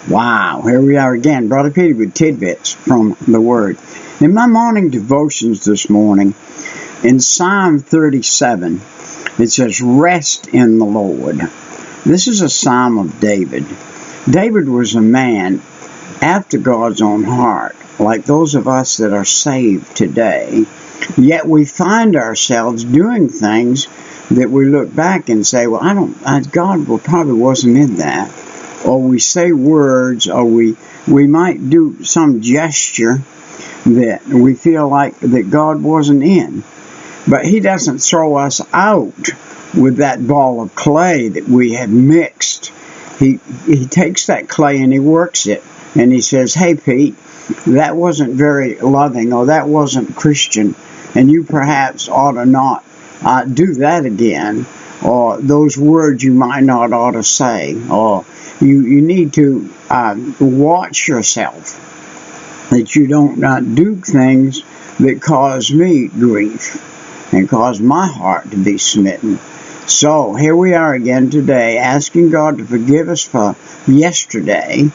Wow, here we are again, Brother Peter with tidbits from the Word. In my morning devotions this morning, in Psalm 37, it says, "Rest in the Lord." This is a psalm of David. David was a man after God's own heart, like those of us that are saved today. Yet we find ourselves doing things that we look back and say, well, God probably wasn't in that. Or we say words, or we might do some gesture that we feel like that God wasn't in. But He doesn't throw us out with that ball of clay that we have mixed. He takes that clay and He works it. And He says, "Hey, Pete, that wasn't very loving, or that wasn't Christian, and you perhaps ought to not do that again. Or those words you might not ought to say. Or you need to watch yourself, that you don't do things that cause me grief and cause my heart to be smitten." So here we are again today, asking God to forgive us for yesterday,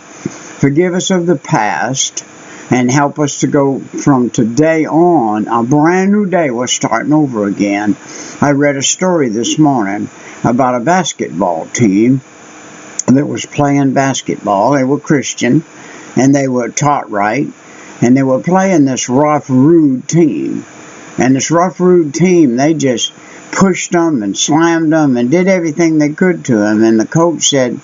forgive us of the past, and help us to go from today on, a brand new day. We're starting over again. I read a story this morning about a basketball team that was playing basketball. They were Christian, and they were taught right, and they were playing this rough, rude team. And this rough, rude team, they just pushed them and slammed them and did everything they could to them. And the coach said,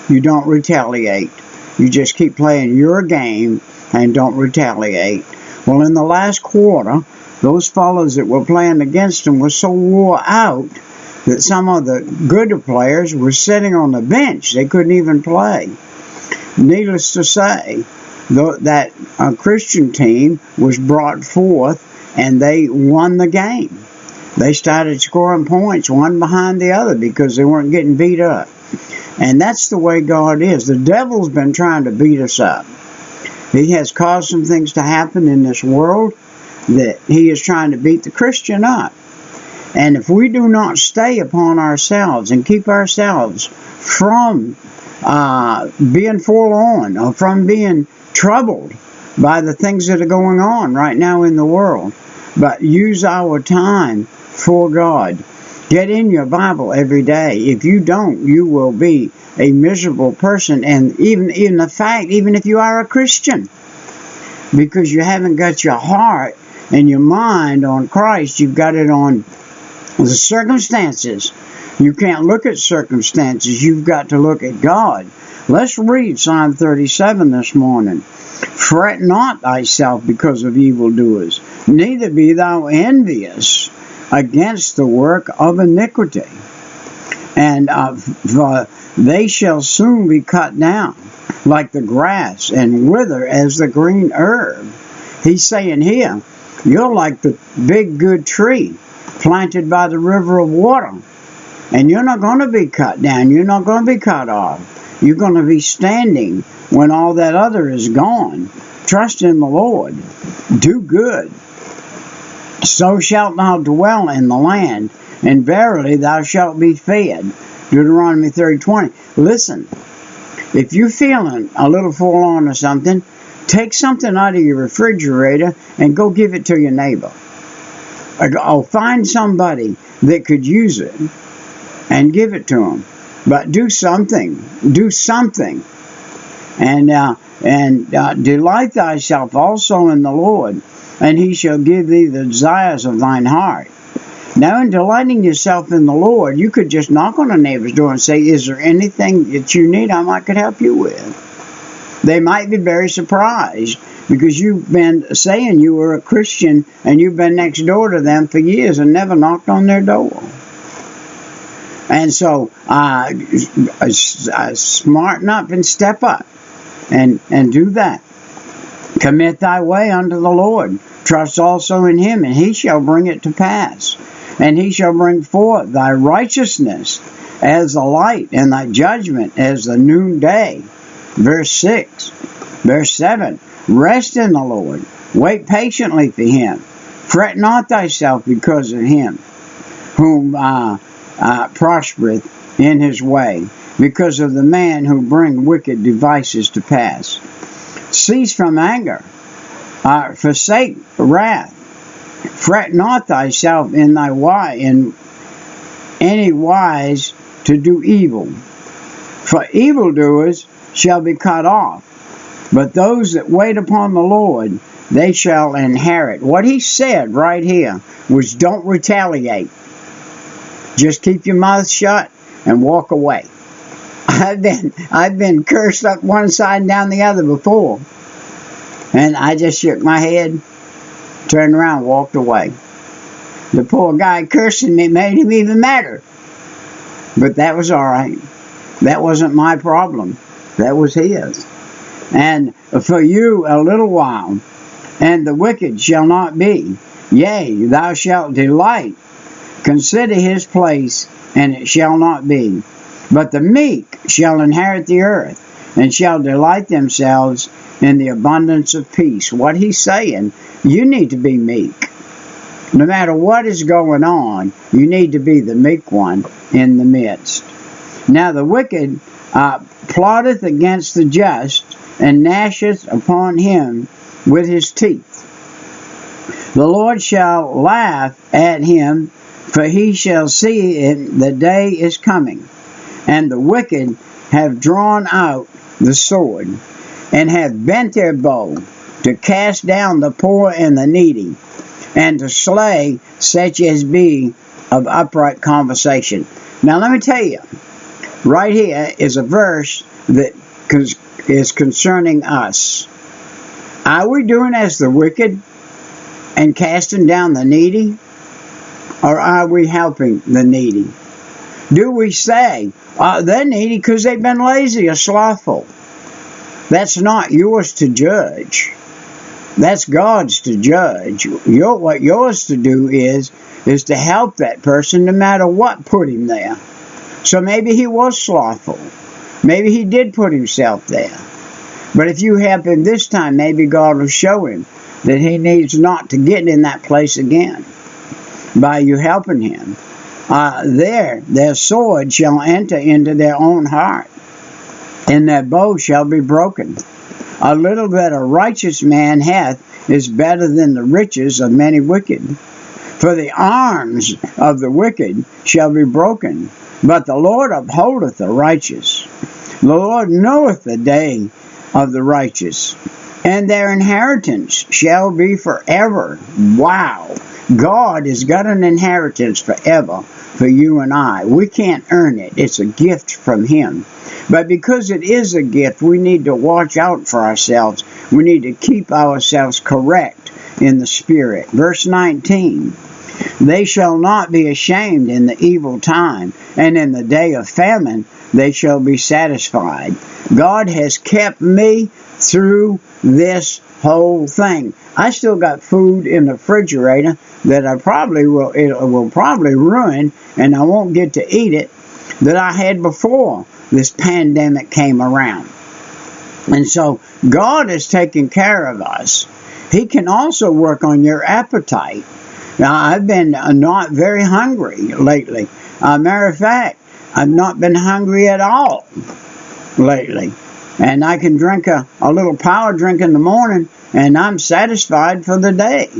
"You don't retaliate. You just keep playing your game and don't retaliate." Well, in the last quarter, those fellows that were playing against them were so wore out that some of the good players were sitting on the bench. They couldn't even play. Needless to say, that Christian team was brought forth, and they won the game. They started scoring points one behind the other because they weren't getting beat up. And that's the way God is. The devil's been trying to beat us up. He has caused some things to happen in this world that he is trying to beat the Christian up. And if we do not stay upon ourselves and keep ourselves from being forlorn or from being troubled by the things that are going on right now in the world, but use our time for God. Get in your Bible every day. If you don't, you will be a miserable person, and even if you are a Christian, because you haven't got your heart and your mind on Christ. You've got it on the circumstances. You can't look at circumstances. You've got to look at God. Let's read Psalm 37 this morning. "Fret not thyself because of evildoers, neither be thou envious against the work of iniquity. And for they shall soon be cut down like the grass and wither as the green herb." He's saying here, you're like the big good tree planted by the river of water. And you're not going to be cut down. You're not going to be cut off. You're going to be standing when all that other is gone. Trust in the Lord. Do good. So shalt thou dwell in the land, and verily thou shalt be fed. Deuteronomy 30:20. Listen, if you're feeling a little forlorn or something, take something out of your refrigerator and go give it to your neighbor. Or find somebody that could use it and give it to them. But do something. Do something. And delight thyself also in the Lord, and He shall give thee the desires of thine heart. Now, in delighting yourself in the Lord, you could just knock on a neighbor's door and say, "Is there anything that you need I could help you with?" They might be very surprised because you've been saying you were a Christian and you've been next door to them for years and never knocked on their door. And so, smarten up and step up and do that. Commit thy way unto the Lord. Trust also in Him, and He shall bring it to pass. And He shall bring forth thy righteousness as the light, and thy judgment as the noonday. Verse 6. Verse 7. Rest in the Lord. Wait patiently for Him. Fret not thyself because of him, whom prospereth in his way, because of the man who bring wicked devices to pass. Cease from anger, forsake wrath. Fret not thyself in any wise to do evil. For evildoers shall be cut off, but those that wait upon the Lord, they shall inherit. What he said right here was, don't retaliate. Just keep your mouth shut and walk away. I've been cursed up one side and down the other before, and I just shook my head, turned around, walked away. The poor guy cursing me made him even madder, but that was all right. That wasn't my problem. That was his. And for you a little while, and the wicked shall not be. Yea, thou shalt delight. Consider his place, and it shall not be. But the meek shall inherit the earth, and shall delight themselves in the abundance of peace. What he's saying, you need to be meek. No matter what is going on, you need to be the meek one in the midst. Now the wicked plotteth against the just, and gnasheth upon him with his teeth. The Lord shall laugh at him, for he shall see it, the day is coming. And the wicked have drawn out the sword, and have bent their bow, to cast down the poor and the needy, and to slay such as be of upright conversation. Now let me tell you, right here is a verse that is concerning us. Are we doing as the wicked and casting down the needy? Or are we helping the needy? Do we say, they're needy because they've been lazy or slothful? That's not yours to judge. That's God's to judge. What yours to do is to help that person no matter what put him there. So maybe he was slothful. Maybe he did put himself there. But if you help him this time, maybe God will show him that he needs not to get in that place again by you helping him. Their sword shall enter into their own heart, and their bow shall be broken. A little that a righteous man hath is better than the riches of many wicked. For the arms of the wicked shall be broken, but the Lord upholdeth the righteous. The Lord knoweth the day of the righteous, and their inheritance shall be forever. Wow! God has got an inheritance forever for you and I. We can't earn it. It's a gift from Him. But because it is a gift, we need to watch out for ourselves. We need to keep ourselves correct in the Spirit. Verse 19, they shall not be ashamed in the evil time, and in the day of famine they shall be satisfied. God has kept me through this whole thing. I still got food in the refrigerator that it will probably ruin, and I won't get to eat it, that I had before this pandemic came around. And so God is taking care of us. He can also work on your appetite. Now, I've been not very hungry lately. Matter of fact, I've not been hungry at all lately. And I can drink a little power drink in the morning, and I'm satisfied for the day.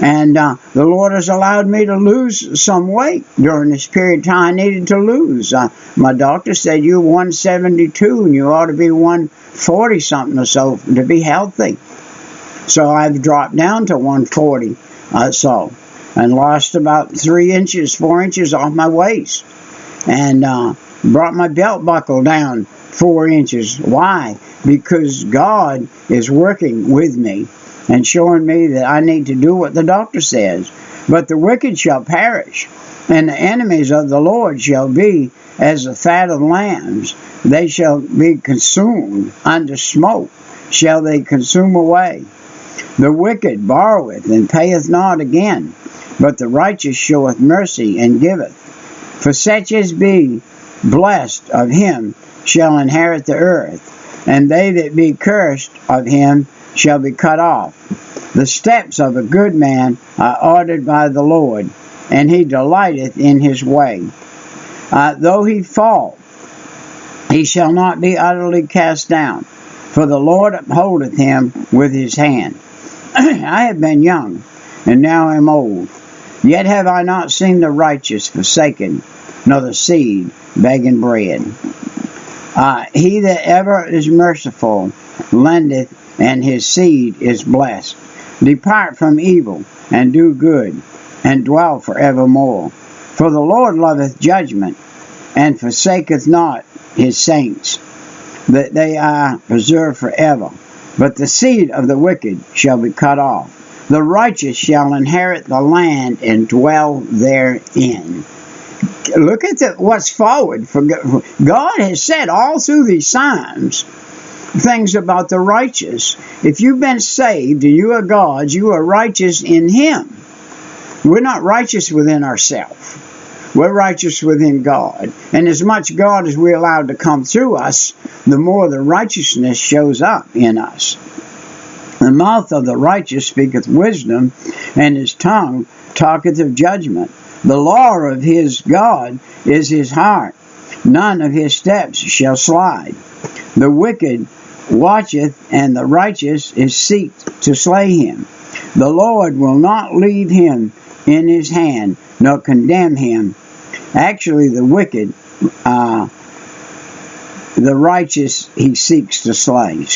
And the Lord has allowed me to lose some weight during this period of time I needed to lose. My doctor said, you're 172 and you ought to be 140 something or so to be healthy. So I've dropped down to 140 and lost about 4 inches off my waist. And brought my belt buckle down 4 inches. Why? Because God is working with me and showing me that I need to do what the doctor says. But the wicked shall perish, and the enemies of the Lord shall be as the fat of lambs. They shall be consumed under smoke, shall they consume away. The wicked borroweth and payeth not again, but the righteous showeth mercy and giveth. For such as be blessed of him shall inherit the earth, and they that be cursed of him shall be cut off. The steps of a good man are ordered by the Lord, and he delighteth in his way. Though he fall, he shall not be utterly cast down, for the Lord upholdeth him with his hand. I have been young, and now am old. Yet have I not seen the righteous forsaken, nor the seed begging bread. He that ever is merciful lendeth, and his seed is blessed. Depart from evil, and do good, and dwell forevermore. For the Lord loveth judgment, and forsaketh not his saints, that they are preserved forever. But the seed of the wicked shall be cut off. The righteous shall inherit the land and dwell therein. Look at what's forward. God has said all through these Psalms things about the righteous. If you've been saved and you are God's, you are righteous in Him. We're not righteous within ourselves. We're righteous within God. And as much God as we're allowed to come through us, the more the righteousness shows up in us. The mouth of the righteous speaketh wisdom, and his tongue talketh of judgment. The law of his God is his heart. None of his steps shall slide. The wicked watcheth, and the righteous is seek to slay him. The Lord will not leave him in his hand, nor condemn him. Actually, the wicked, the righteous he seeks to slay.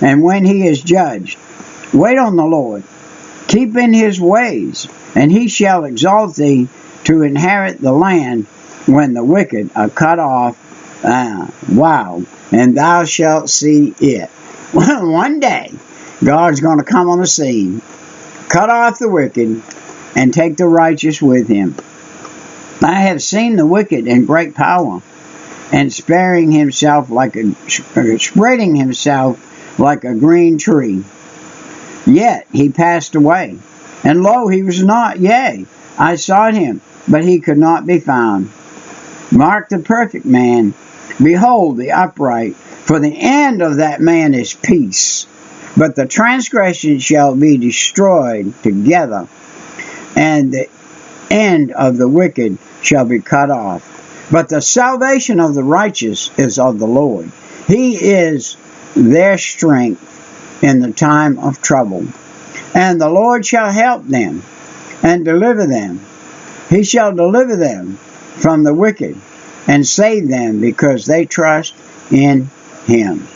And when he is judged, wait on the Lord. Keep in his ways, and he shall exalt thee to inherit the land when the wicked are cut off. Wow. And thou shalt see it. One day, God's going to come on the scene, cut off the wicked, and take the righteous with him. I have seen the wicked in great power, and spreading himself like a green tree. Yet he passed away, and lo, he was not. Yea, I sought him, but he could not be found. Mark the perfect man. Behold the upright, for the end of that man is peace. But the transgression shall be destroyed together, and the end of the wicked shall be cut off. But the salvation of the righteous is of the Lord. He is their strength in the time of trouble. And the Lord shall help them and deliver them. He shall deliver them from the wicked and save them because they trust in him.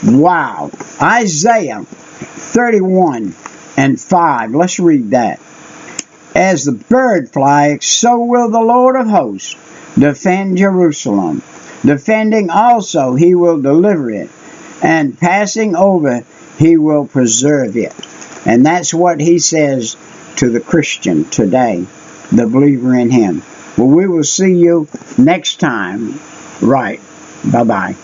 Wow. Isaiah 31:5. Let's read that. As the bird flieth, so will the Lord of hosts defend Jerusalem. Defending also, he will deliver it, and passing over, he will preserve it. And that's what he says to the Christian today, the believer in him. Well, we will see you next time. Right. Bye-bye.